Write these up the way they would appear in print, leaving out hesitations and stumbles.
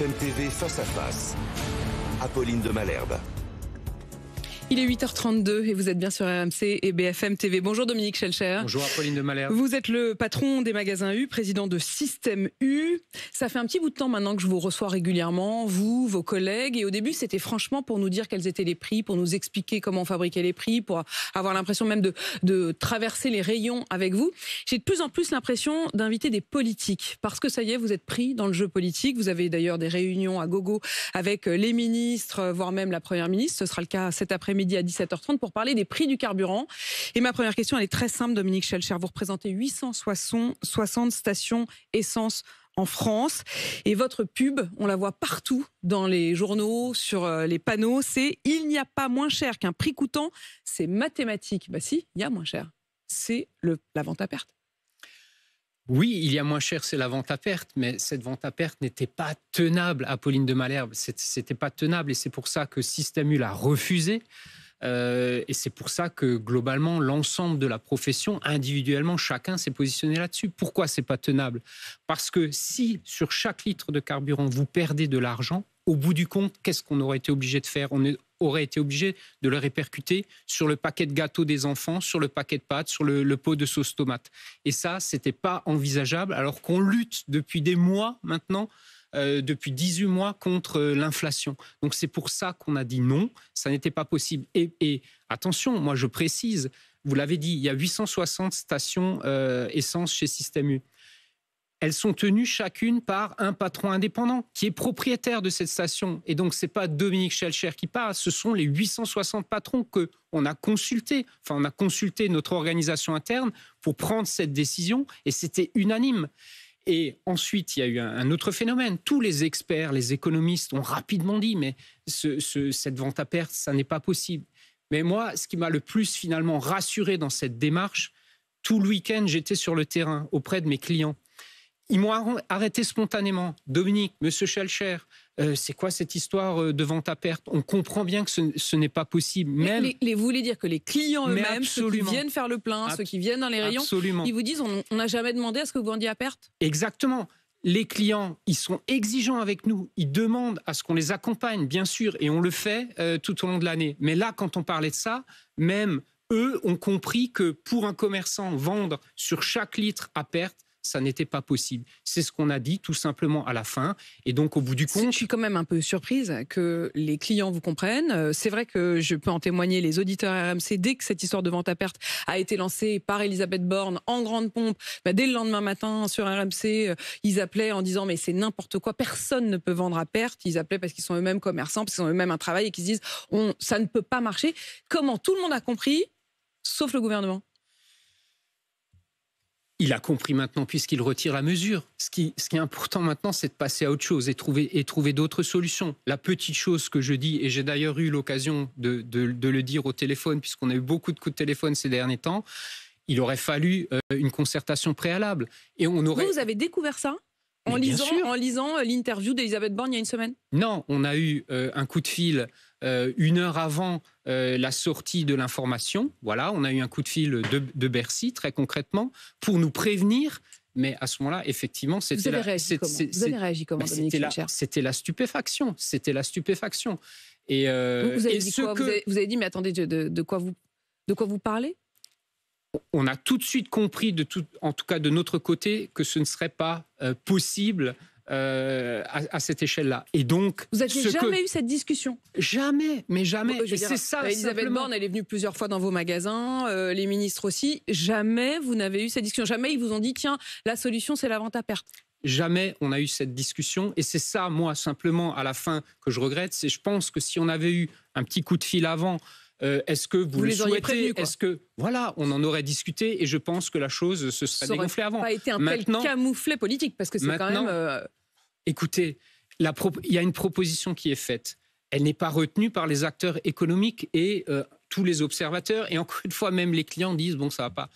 BFM TV face à face. Apolline de Malherbe. Il est 8h32 et vous êtes bien sur RMC et BFM TV. Bonjour Dominique Schelcher. Bonjour Apolline de Malherbe. Vous êtes le patron des magasins U, président de Système U. Ça fait un petit bout de temps maintenant que je vous reçois régulièrement, vous, vos collègues. Et au début, c'était franchement pour nous dire quels étaient les prix, pour nous expliquer comment on fabriquait les prix, pour avoir l'impression même de traverser les rayons avec vous. J'ai de plus en plus l'impression d'inviter des politiques. Parce que ça y est, vous êtes pris dans le jeu politique. Vous avez d'ailleurs des réunions à gogo avec les ministres, voire même la première ministre. Ce sera le cas cet après-midi à 17h30 pour parler des prix du carburant. Et ma première question, elle est très simple, Dominique Schelcher. Vous représentez 860 stations essence en France. Et votre pub, on la voit partout dans les journaux, sur les panneaux, c'est « Il n'y a pas moins cher qu'un prix coûtant, c'est mathématique ». Bah si, il y a moins cher. C'est la vente à perte. Oui, il y a moins cher, c'est la vente à perte, mais cette vente à perte n'était pas tenable, Apolline de Malherbe. C'était pas tenable et c'est pour ça que Système U l'a refusé. Et c'est pour ça que globalement, l'ensemble de la profession, individuellement, chacun s'est positionné là-dessus. Pourquoi c'est pas tenable? Parce que si sur chaque litre de carburant, vous perdez de l'argent, au bout du compte, qu'est-ce qu'on aurait été obligé de faire? On aurait été obligé de le répercuter sur le paquet de gâteaux des enfants, sur le paquet de pâtes, sur le pot de sauce tomate. Et ça, c'était pas envisageable, alors qu'on lutte depuis des mois maintenant, depuis 18 mois contre l'inflation. Donc c'est pour ça qu'on a dit non, ça n'était pas possible. Et attention, moi je précise, vous l'avez dit, il y a 860 stations essence chez Système U. Elles sont tenues chacune par un patron indépendant qui est propriétaire de cette station. Et donc, ce n'est pas Dominique Schelcher qui parle, ce sont les 860 patrons qu'on a consultés. Enfin, on a consulté notre organisation interne pour prendre cette décision et c'était unanime. Et ensuite, il y a eu un autre phénomène. Tous les experts, les économistes ont rapidement dit mais cette vente à perte, ça n'est pas possible. Mais moi, ce qui m'a le plus finalement rassuré dans cette démarche, tout le week-end, j'étais sur le terrain auprès de mes clients. Ils m'ont arrêté spontanément. Dominique, monsieur Schelcher, c'est quoi cette histoire de vente à perte? On comprend bien que ce n'est pas possible. Même... Vous voulez dire que les clients eux-mêmes, ceux qui viennent faire le plein, ceux qui viennent dans les rayons, absolument. Ils vous disent on n'a jamais demandé à ce que vous vendiez à perte? Exactement. Les clients, ils sont exigeants avec nous. Ils demandent à ce qu'on les accompagne, bien sûr, et on le fait tout au long de l'année. Mais là, quand on parlait de ça, même eux ont compris que pour un commerçant, vendre sur chaque litre à perte, ça n'était pas possible. C'est ce qu'on a dit tout simplement à la fin. Et donc, au bout du compte... Je suis quand même un peu surprise que les clients vous comprennent. C'est vrai que je peux en témoigner, les auditeurs RMC, dès que cette histoire de vente à perte a été lancée par Elisabeth Borne en grande pompe, dès le lendemain matin sur RMC, ils appelaient en disant mais c'est n'importe quoi, personne ne peut vendre à perte. Ils appelaient parce qu'ils sont eux-mêmes commerçants, parce qu'ils ont eux-mêmes un travail et qu'ils se disent ça ne peut pas marcher. Comment tout le monde a compris, sauf le gouvernement? Il a compris maintenant puisqu'il retire la mesure. Ce qui est important maintenant, c'est de passer à autre chose et trouver d'autres solutions. La petite chose que je dis, et j'ai d'ailleurs eu l'occasion de le dire au téléphone, puisqu'on a eu beaucoup de coups de téléphone ces derniers temps, il aurait fallu une concertation préalable. Et on aurait... Vous avez découvert ça en lisant l'interview d'Elisabeth Borne il y a une semaine? Non, on a eu un coup de fil 1 heure avant la sortie de l'information. Voilà, on a eu un coup de fil de Bercy, très concrètement, pour nous prévenir. Mais à ce moment-là, effectivement, c'était... Vous avez réagi comment, Dominique Schelcher? C'était la stupéfaction. C'était la stupéfaction. Et, vous avez dit quoi? Vous avez dit, mais attendez, de quoi vous parlez? On a tout de suite compris, en tout cas de notre côté, que ce ne serait pas possible à cette échelle-là. Et donc, vous n'aviez jamais eu cette discussion? Jamais, mais jamais. C'est ça. Elisabeth Borne, elle est venue plusieurs fois dans vos magasins, les ministres aussi. Jamais vous n'avez eu cette discussion. Jamais ils vous ont dit tiens, la solution c'est la vente à perte. Jamais on a eu cette discussion. Et c'est ça, moi, simplement, à la fin, que je regrette. C'est je pense que si on avait eu un petit coup de fil avant, est-ce que vous le souhaitez? Est-ce que voilà, on en aurait discuté et je pense que la chose se serait dégonflée avant. Ça n'aurait pas été tel camouflet politique parce que c'est quand même. Écoutez, il y a une proposition qui est faite. Elle n'est pas retenue par les acteurs économiques et tous les observateurs. Et encore une fois, même les clients disent bon, ça va pas.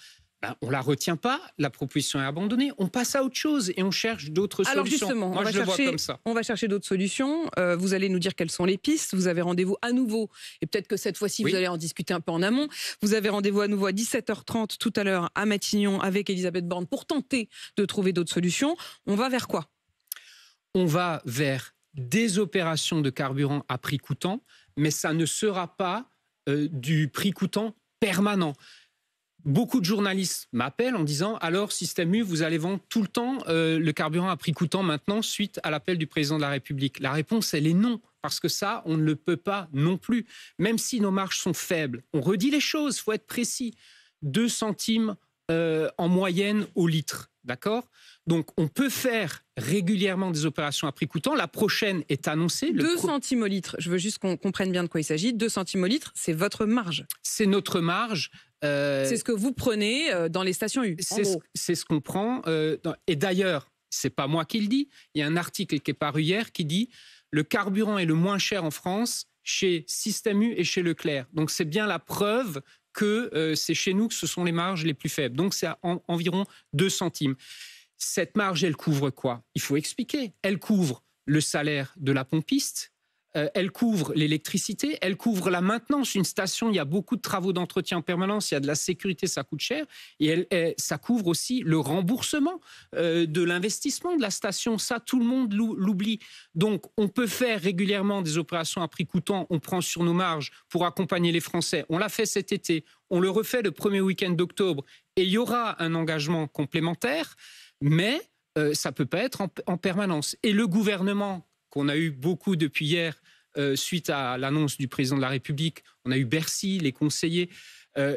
On ne la retient pas, la proposition est abandonnée, on passe à autre chose et on cherche d'autres solutions. Alors justement, moi je le vois comme ça. On va chercher d'autres solutions, vous allez nous dire quelles sont les pistes, vous avez rendez-vous à nouveau, et peut-être que cette fois-ci vous allez en discuter un peu en amont, vous avez rendez-vous à nouveau à 17h30 tout à l'heure à Matignon avec Elisabeth Borne pour tenter de trouver d'autres solutions. On va vers quoi? On va vers des opérations de carburant à prix coûtant, mais ça ne sera pas du prix coûtant permanent. Beaucoup de journalistes m'appellent en disant « Alors, Système U, vous allez vendre tout le temps le carburant à prix coûtant maintenant suite à l'appel du président de la République ?» La réponse, elle est non, parce que ça, on ne le peut pas non plus. Même si nos marges sont faibles, on redit les choses, il faut être précis. 2 centimes en moyenne au litre, d'accord ? Donc, on peut faire régulièrement des opérations à prix coûtant. La prochaine est annoncée. 2 centimes au litre, je veux juste qu'on comprenne bien de quoi il s'agit. 2 centimes au litre, c'est votre marge. C'est notre marge. C'est ce que vous prenez dans les stations U, en gros. C'est ce qu'on prend. Et d'ailleurs, c'est pas moi qui le dis. Il y a un article qui est paru hier qui dit « Le carburant est le moins cher en France chez Système U et chez Leclerc ». Donc, c'est bien la preuve que c'est chez nous que ce sont les marges les plus faibles. Donc, c'est à environ 2 centimes. Cette marge, elle couvre quoi ? Il faut expliquer. Elle couvre le salaire de la pompiste, elle couvre l'électricité, elle couvre la maintenance. Une station, il y a beaucoup de travaux d'entretien en permanence, il y a de la sécurité, ça coûte cher. Et ça couvre aussi le remboursement de l'investissement de la station. Ça, tout le monde l'oublie. Donc, on peut faire régulièrement des opérations à prix coûtant. On prend sur nos marges pour accompagner les Français. On l'a fait cet été. On le refait le premier week-end d'octobre. Et il y aura un engagement complémentaire, mais ça ne peut pas être en permanence. Et le gouvernement, qu'on a eu beaucoup depuis hier, suite à l'annonce du président de la République, on a eu Bercy, les conseillers.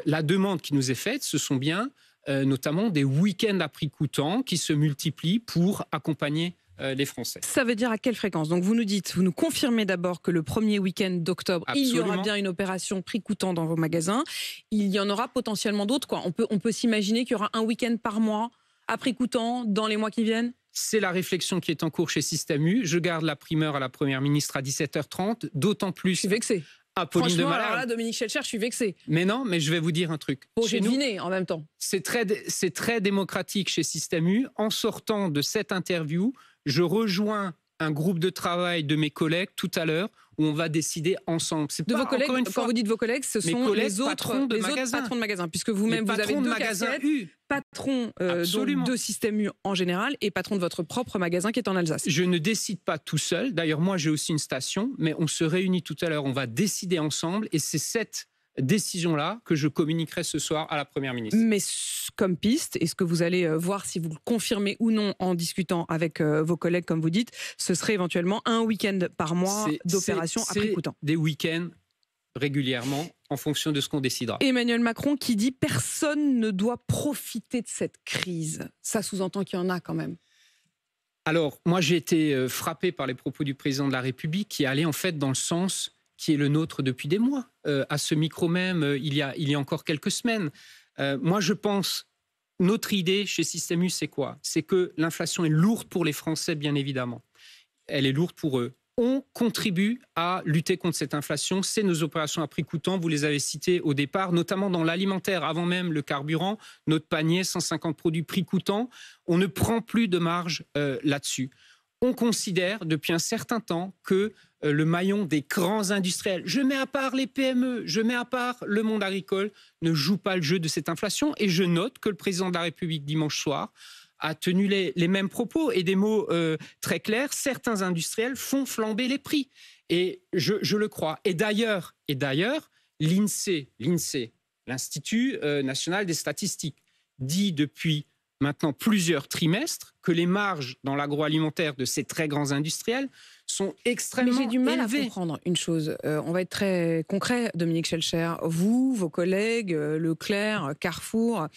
La demande qui nous est faite, ce sont bien notamment des week-ends à prix coûtant qui se multiplient pour accompagner les Français. Ça veut dire à quelle fréquence ? Donc vous nous confirmez d'abord que le premier week-end d'octobre, il y aura bien une opération prix coûtant dans vos magasins. Il y en aura potentiellement d'autres, quoi. On peut s'imaginer qu'il y aura un week-end par mois à prix coûtant dans les mois qui viennent ? C'est la réflexion qui est en cours chez Système U. Je garde la primeur à la Première ministre à 17h30, d'autant plus... Je suis vexée. Apolline de Malherbe. Alors là, Dominique Schelcher, je suis vexée. Mais non, mais je vais vous dire un truc. J'ai deviné en même temps. C'est très démocratique chez Système U. En sortant de cette interview, je rejoins un groupe de travail de mes collègues tout à l'heure où on va décider ensemble. De vos collègues, quand vous dites vos collègues, ce sont les autres patrons de magasins, puisque vous-même vous avez 2 casquettes, patron de Système U en général et patron de votre propre magasin qui est en Alsace. Je ne décide pas tout seul. D'ailleurs, moi, j'ai aussi une station, mais on se réunit tout à l'heure, on va décider ensemble et c'est cette décision-là que je communiquerai ce soir à la Première ministre. Mais comme piste, est-ce que vous allez voir si vous le confirmez ou non en discutant avec vos collègues, comme vous dites, ce serait éventuellement un week-end par mois d'opération à prix coûtant. Des week-ends régulièrement en fonction de ce qu'on décidera. Emmanuel Macron qui dit « personne ne doit profiter de cette crise ». Ça sous-entend qu'il y en a quand même. Alors, moi j'ai été frappé par les propos du président de la République qui allaient en fait dans le sens qui est le nôtre depuis des mois. À ce micro même, il y a encore quelques semaines. Moi, je pense, notre idée chez Système U, c'est quoi ? C'est que l'inflation est lourde pour les Français, bien évidemment. Elle est lourde pour eux. On contribue à lutter contre cette inflation. C'est nos opérations à prix coûtant. Vous les avez citées au départ, notamment dans l'alimentaire. Avant même le carburant, notre panier, 150 produits prix coûtant. On ne prend plus de marge là-dessus. On considère depuis un certain temps que le maillon des grands industriels, je mets à part les PME, je mets à part le monde agricole, ne joue pas le jeu de cette inflation. Et je note que le président de la République, dimanche soir, a tenu les mêmes propos et des mots très clairs. Certains industriels font flamber les prix. Et je le crois. Et d'ailleurs, l'INSEE, l'Institut national des statistiques, dit depuis maintenant plusieurs trimestres que les marges dans l'agroalimentaire de ces très grands industriels sont extrêmement élevées. Mais j'ai du mal à comprendre une chose. On va être très concret, Dominique Schelcher. Vous, vos collègues, Leclerc, Carrefour,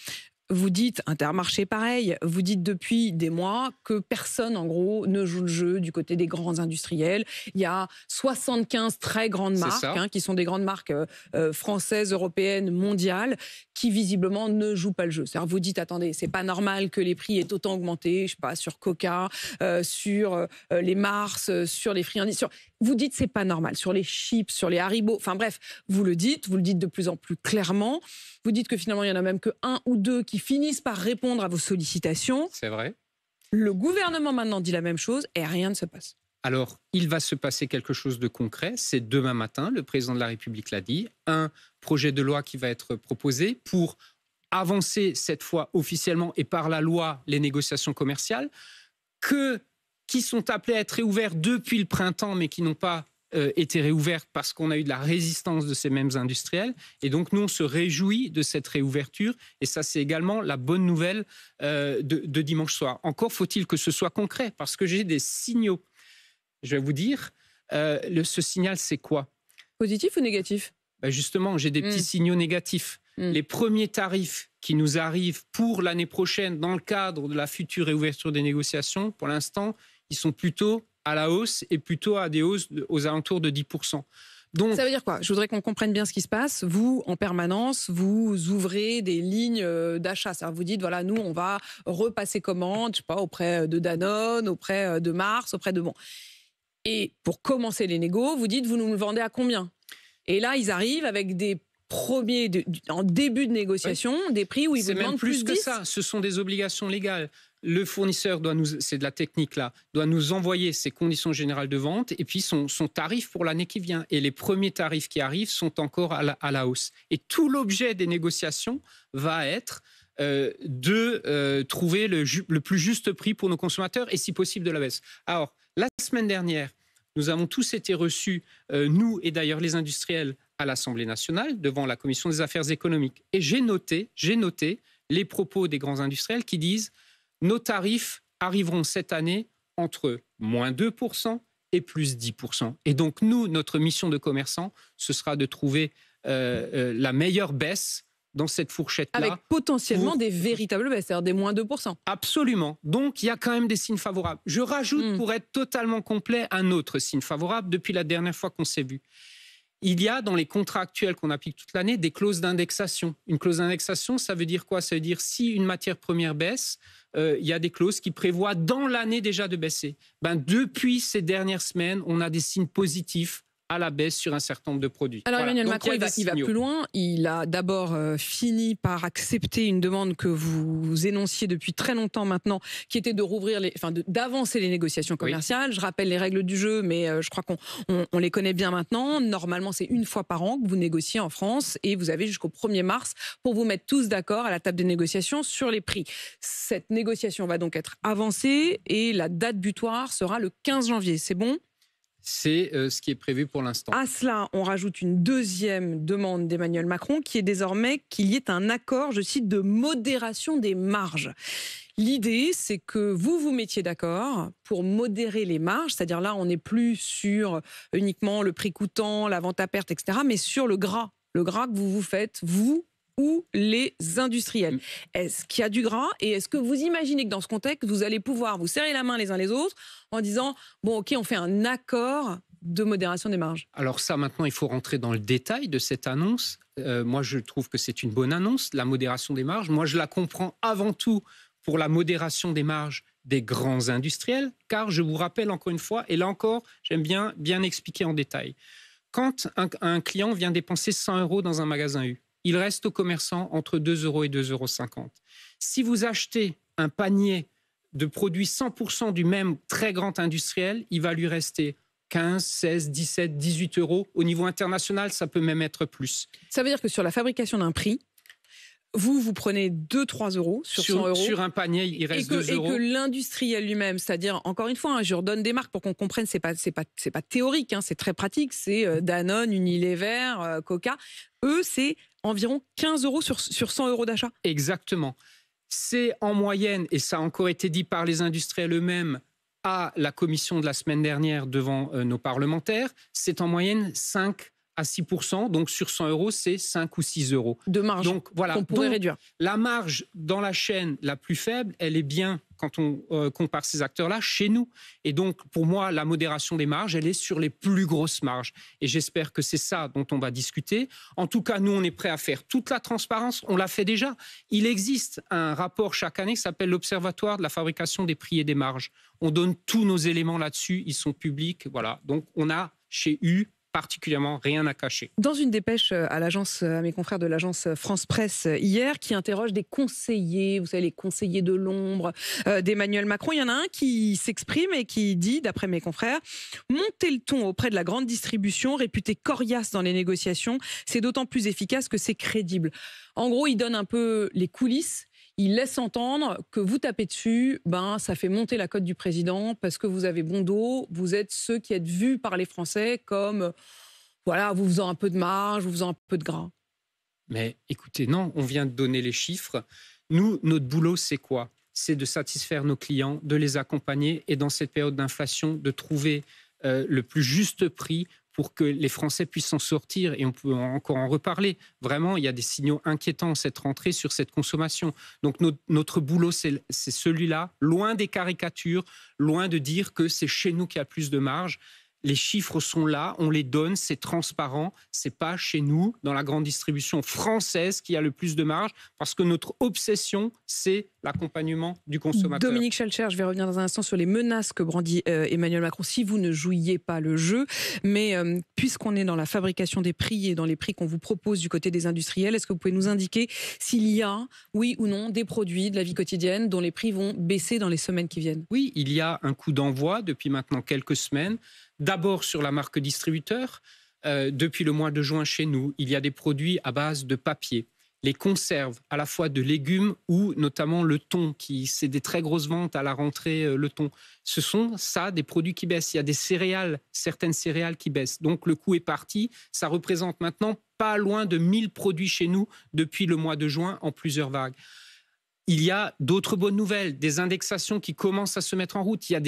vous dites, Intermarché pareil, vous dites depuis des mois que personne, en gros, ne joue le jeu du côté des grands industriels. Il y a 75 très grandes marques, qui sont des grandes marques françaises, européennes, mondiales, qui visiblement ne jouent pas le jeu. C'est-à-dire, vous dites, attendez, c'est pas normal que les prix aient autant augmenté, je sais pas, sur Coca, sur les Mars, sur les friandises. Vous dites, c'est pas normal. Sur les chips, sur les Haribo, enfin bref, vous le dites de plus en plus clairement. Vous dites que finalement, il y en a même que 1 ou 2 qui finissent par répondre à vos sollicitations. C'est vrai. Le gouvernement maintenant dit la même chose et rien ne se passe. Alors, il va se passer quelque chose de concret. C'est demain matin, le président de la République l'a dit, un projet de loi qui va être proposé pour avancer cette fois officiellement et par la loi les négociations commerciales, qui sont appelées à être réouvertes depuis le printemps, mais qui n'ont pas été réouvertes parce qu'on a eu de la résistance de ces mêmes industriels. Et donc, nous, on se réjouit de cette réouverture. Et ça, c'est également la bonne nouvelle de dimanche soir. Encore faut-il que ce soit concret, parce que j'ai des signaux. Je vais vous dire, ce signal, c'est quoi? Positif ou négatif? Justement, j'ai des petits signaux négatifs. Les premiers tarifs qui nous arrivent pour l'année prochaine dans le cadre de la future réouverture des négociations, pour l'instant, ils sont plutôt à la hausse et plutôt à des hausses aux alentours de 10%. Donc, ça veut dire quoi? Je voudrais qu'on comprenne bien ce qui se passe. Vous, en permanence, vous ouvrez des lignes d'achat. C'est-à-dire, vous dites, voilà, nous, on va repasser commande, je sais pas, auprès de Danone, auprès de Mars, auprès de... Bon. Et pour commencer les négos, vous dites, vous nous le vendez à combien? Et là, ils arrivent avec des premiers, en début de négociation, des prix où ils vous demandent plus 10. C'est même plus que ça. Ce sont des obligations légales. Le fournisseur doit nous, c'est de la technique là, doit nous envoyer ses conditions générales de vente et puis son tarif pour l'année qui vient. Et les premiers tarifs qui arrivent sont encore à la hausse. Et tout l'objet des négociations va être de trouver le plus juste prix pour nos consommateurs et si possible de la baisse. Alors, la semaine dernière, nous avons tous été reçus, nous et d'ailleurs les industriels, à l'Assemblée nationale, devant la Commission des affaires économiques. Et j'ai noté les propos des grands industriels qui disent « Nos tarifs arriveront cette année entre moins 2% et plus 10%. » Et donc, nous, notre mission de commerçant, ce sera de trouver la meilleure baisse dans cette fourchette-là. Avec potentiellement des véritables baisses, c'est-à-dire des moins 2%. Absolument. Donc, il y a quand même des signes favorables. Je rajoute, pour être totalement complet, un autre signe favorable depuis la dernière fois qu'on s'est vu. Il y a dans les contrats actuels qu'on applique toute l'année des clauses d'indexation. Une clause d'indexation, ça veut dire quoi? Ça veut dire si une matière première baisse, il y a des clauses qui prévoient dans l'année déjà de baisser. Depuis ces dernières semaines, on a des signes positifs à la baisse sur un certain nombre de produits. Alors Emmanuel Macron, il va plus loin. Il a d'abord fini par accepter une demande que vous énonciez depuis très longtemps maintenant, qui était de rouvrir d'avancer les négociations commerciales. Oui. Je rappelle les règles du jeu, mais je crois qu'on les connaît bien maintenant. Normalement, c'est une fois par an que vous négociez en France et vous avez jusqu'au 1er mars pour vous mettre tous d'accord à la table des négociations sur les prix. Cette négociation va donc être avancée et la date butoir sera le 15 janvier. C'est bon ? C'est ce qui est prévu pour l'instant. À cela, on rajoute une deuxième demande d'Emmanuel Macron qui est désormais qu'il y ait un accord, je cite, de modération des marges. L'idée, c'est que vous vous mettiez d'accord pour modérer les marges, c'est-à-dire là, on n'est plus sur uniquement le prix coûtant, la vente à perte, etc., mais sur le gras que vous faites, vous ou les industriels. Est-ce qu'il y a du gras et est-ce que vous imaginez que dans ce contexte, vous allez pouvoir vous serrer la main les uns les autres en disant « bon, ok, on fait un accord de modération des marges ». Alors ça, maintenant, il faut rentrer dans le détail de cette annonce. Moi, je trouve que c'est une bonne annonce, la modération des marges. Moi, je la comprends avant tout pour la modération des marges des grands industriels, car je vous rappelle encore une fois, et là encore, j'aime bien expliquer en détail. Quand un client vient dépenser 100 € dans un magasin U, il reste aux commerçants entre 2 € et 2,50 €. Si vous achetez un panier de produits 100% du même très grand industriel, il va lui rester 15, 16, 17, 18 €. Au niveau international, ça peut même être plus. Ça veut dire que sur la fabrication d'un prix, vous prenez 2-3 € sur 100 €. Sur un panier, il reste 2 €. Et que l'industriel lui-même, c'est-à-dire, encore une fois, je redonne des marques pour qu'on comprenne, c'est pas théorique, c'est très pratique, c'est Danone, Unilever, Coca. Eux, c'est environ 15 € sur 100 € d'achat. Exactement. C'est en moyenne, et ça a encore été dit par les industriels eux-mêmes à la commission de la semaine dernière devant nos parlementaires, c'est en moyenne 5 à 6%, donc sur 100 €, c'est 5 ou 6 € de marge qu'on pourrait réduire. La marge dans la chaîne la plus faible, elle est bien, quand on compare ces acteurs-là, chez nous. Et donc, pour moi, la modération des marges, elle est sur les plus grosses marges. Et j'espère que c'est ça dont on va discuter. En tout cas, nous, on est prêts à faire toute la transparence. On l'a fait déjà. Il existe un rapport chaque année qui s'appelle l'Observatoire de la fabrication des prix et des marges. On donne tous nos éléments là-dessus. Ils sont publics. Voilà. Donc, on a chez U particulièrement rien à cacher. Dans une dépêche à mes confrères de l'agence France Presse hier, qui interroge des conseillers, vous savez, les conseillers de l'ombre d'Emmanuel Macron, il y en a un qui s'exprime et qui dit, d'après mes confrères, « Monter le ton auprès de la grande distribution, réputée coriace dans les négociations, c'est d'autant plus efficace que c'est crédible. » En gros, il donne un peu les coulisses. il laisse entendre que vous tapez dessus, ça fait monter la cote du président parce que vous avez bon dos, vous êtes ceux qui êtes vus par les Français comme, voilà, vous faisant un peu de marge, vous faisant un peu de gras. Mais écoutez, non, on vient de donner les chiffres. Nous, notre boulot, c'est quoi ? C'est de satisfaire nos clients, de les accompagner et dans cette période d'inflation, de trouver le plus juste prix pour que les Français puissent s'en sortir. Et on peut encore en reparler. Vraiment, il y a des signaux inquiétants cette rentrée sur cette consommation. Donc notre boulot, c'est celui-là, loin des caricatures, loin de dire que c'est chez nous qu'il y a plus de marge. Les chiffres sont là, on les donne, c'est transparent. C'est pas chez nous, dans la grande distribution française, qui a le plus de marge, parce que notre obsession, c'est l'accompagnement du consommateur. Dominique Schelcher, je vais revenir dans un instant sur les menaces que brandit Emmanuel Macron si vous ne jouiez pas le jeu. Mais puisqu'on est dans la fabrication des prix et dans les prix qu'on vous propose du côté des industriels, est-ce que vous pouvez nous indiquer s'il y a, oui ou non, des produits de la vie quotidienne dont les prix vont baisser dans les semaines qui viennent ? Oui, il y a un coup d'envoi depuis maintenant quelques semaines. D'abord sur la marque distributeur, depuis le mois de juin chez nous, il y a des produits à base de papier, les conserves à la fois de légumes ou notamment le thon, c'est des très grosses ventes à la rentrée, le thon. Ce sont des produits qui baissent. Il y a des céréales, certaines céréales qui baissent. Donc le coût est parti. Ça représente maintenant pas loin de 1000 produits chez nous depuis le mois de juin en plusieurs vagues. Il y a d'autres bonnes nouvelles, des indexations qui commencent à se mettre en route. Il y a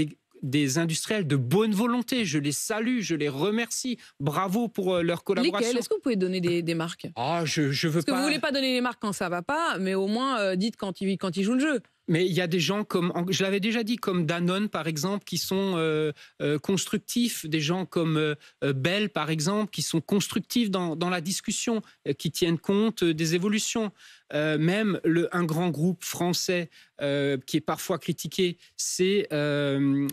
des industriels de bonne volonté. Je les salue, je les remercie. Bravo pour leur collaboration. Lesquels ? Est-ce que vous pouvez donner des marques ? Je veux pas. Parce que vous voulez pas donner les marques quand ça va pas, mais au moins dites quand ils jouent le jeu. Mais il y a des gens comme, je l'avais déjà dit, comme Danone par exemple, qui sont constructifs, des gens comme Bell par exemple, qui sont constructifs dans la discussion, qui tiennent compte des évolutions. Même un grand groupe français qui est parfois critiqué, c'est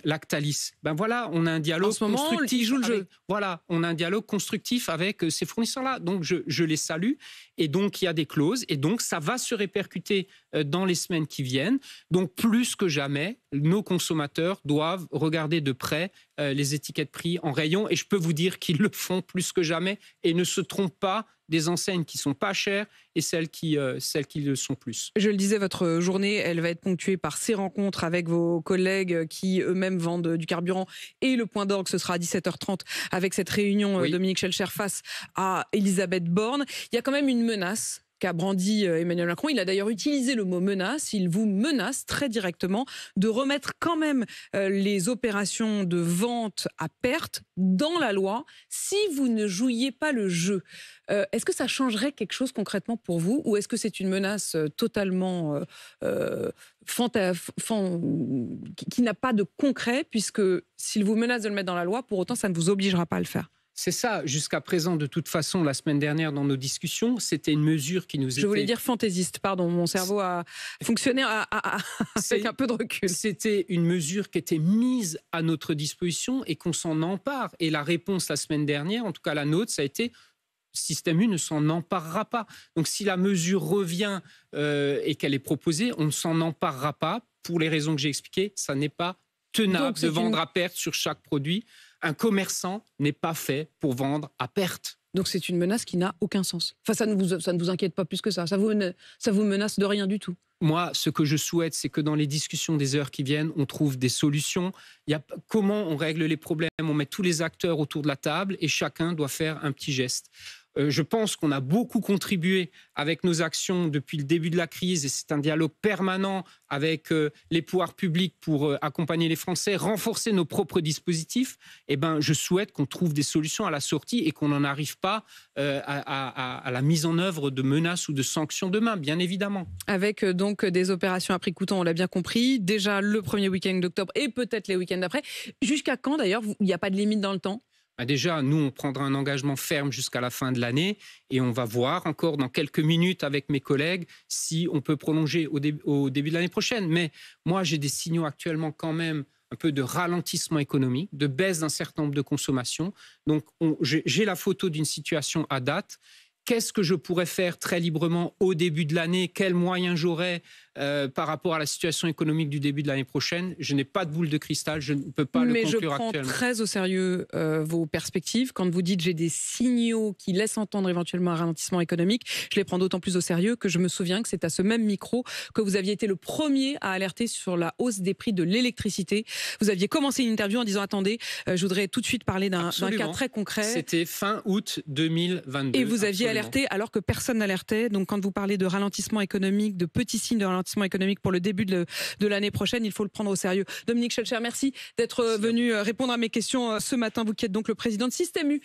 Lactalis. Ben voilà, on a un dialogue en ce moment, constructif. ils jouent le jeu. Voilà, on a un dialogue constructif avec ces fournisseurs-là. Donc je les salue. Et donc il y a des clauses. Et donc ça va se répercuter dans les semaines qui viennent. Donc plus que jamais, nos consommateurs doivent regarder de près les étiquettes prix en rayon. Et je peux vous dire qu'ils le font plus que jamais et ne se trompent pas des enseignes qui sont pas chères et celles qui le sont plus. Je le disais, votre journée, elle va être ponctuée par ces rencontres avec vos collègues qui eux-mêmes vendent du carburant. Et le point d'orgue, ce sera à 17h30 avec cette réunion, oui. Dominique Schelcher face à Elisabeth Borne. Il y a quand même une menace qu'a brandi Emmanuel Macron. Il a d'ailleurs utilisé le mot menace. Il vous menace très directement de remettre quand même les opérations de vente à perte dans la loi si vous ne jouiez pas le jeu. Est-ce que ça changerait quelque chose concrètement pour vous ou est-ce que c'est une menace totalement qui n'a pas de concret puisque s'il vous menace de le mettre dans la loi, pour autant ça ne vous obligera pas à le faire? C'est ça, jusqu'à présent, de toute façon, la semaine dernière, dans nos discussions, c'était une mesure qui nous était... Je voulais dire fantaisiste, pardon, mon cerveau a fonctionné avec un peu de recul. C'était une mesure qui était mise à notre disposition et qu'on s'en empare. Et la réponse la semaine dernière, en tout cas la nôtre, ça a été... Système U ne s'en emparera pas. Donc si la mesure revient et qu'elle est proposée, on ne s'en emparera pas. Pour les raisons que j'ai expliquées, ça n'est pas tenable de vendre à perte sur chaque produit. Un commerçant n'est pas fait pour vendre à perte. Donc c'est une menace qui n'a aucun sens. Enfin, ça ne vous inquiète pas plus que ça. Ça vous menace de rien du tout. Moi, ce que je souhaite, c'est que dans les discussions des heures qui viennent, on trouve des solutions. Comment on règle les problèmes? On met tous les acteurs autour de la table et chacun doit faire un petit geste. Je pense qu'on a beaucoup contribué avec nos actions depuis le début de la crise et c'est un dialogue permanent avec les pouvoirs publics pour accompagner les Français, renforcer nos propres dispositifs. Je souhaite qu'on trouve des solutions à la sortie et qu'on n'en arrive pas à la mise en œuvre de menaces ou de sanctions demain, bien évidemment. Avec donc des opérations à prix coûtant, on l'a bien compris, déjà le premier week-end d'octobre et peut-être les week-ends d'après. Jusqu'à quand d'ailleurs? Il n'y a pas de limite dans le temps? Déjà, nous, on prendra un engagement ferme jusqu'à la fin de l'année et on va voir encore dans quelques minutes avec mes collègues si on peut prolonger au début de l'année prochaine. Mais moi, j'ai des signaux actuellement quand même un peu de ralentissement économique, de baisse d'un certain nombre de consommations. Donc, j'ai la photo d'une situation à date. Qu'est-ce que je pourrais faire très librement au début de l'année? Quels moyens j'aurais par rapport à la situation économique du début de l'année prochaine. Je n'ai pas de boule de cristal, je ne peux pas le conclure actuellement. Mais je prends très au sérieux vos perspectives. Quand vous dites j'ai des signaux qui laissent entendre éventuellement un ralentissement économique, je les prends d'autant plus au sérieux que je me souviens que c'est à ce même micro que vous aviez été le premier à alerter sur la hausse des prix de l'électricité. Vous aviez commencé une interview en disant attendez, je voudrais tout de suite parler d'un cas très concret. C'était fin août 2022. Et vous aviez alerté alors que personne n'alertait. Donc quand vous parlez de ralentissement économique, de petits signes de ralentissement économique pour le début de l'année prochaine, il faut le prendre au sérieux. Dominique Schelcher, merci d'être venu répondre à mes questions ce matin. Vous qui êtes donc le président de Système U.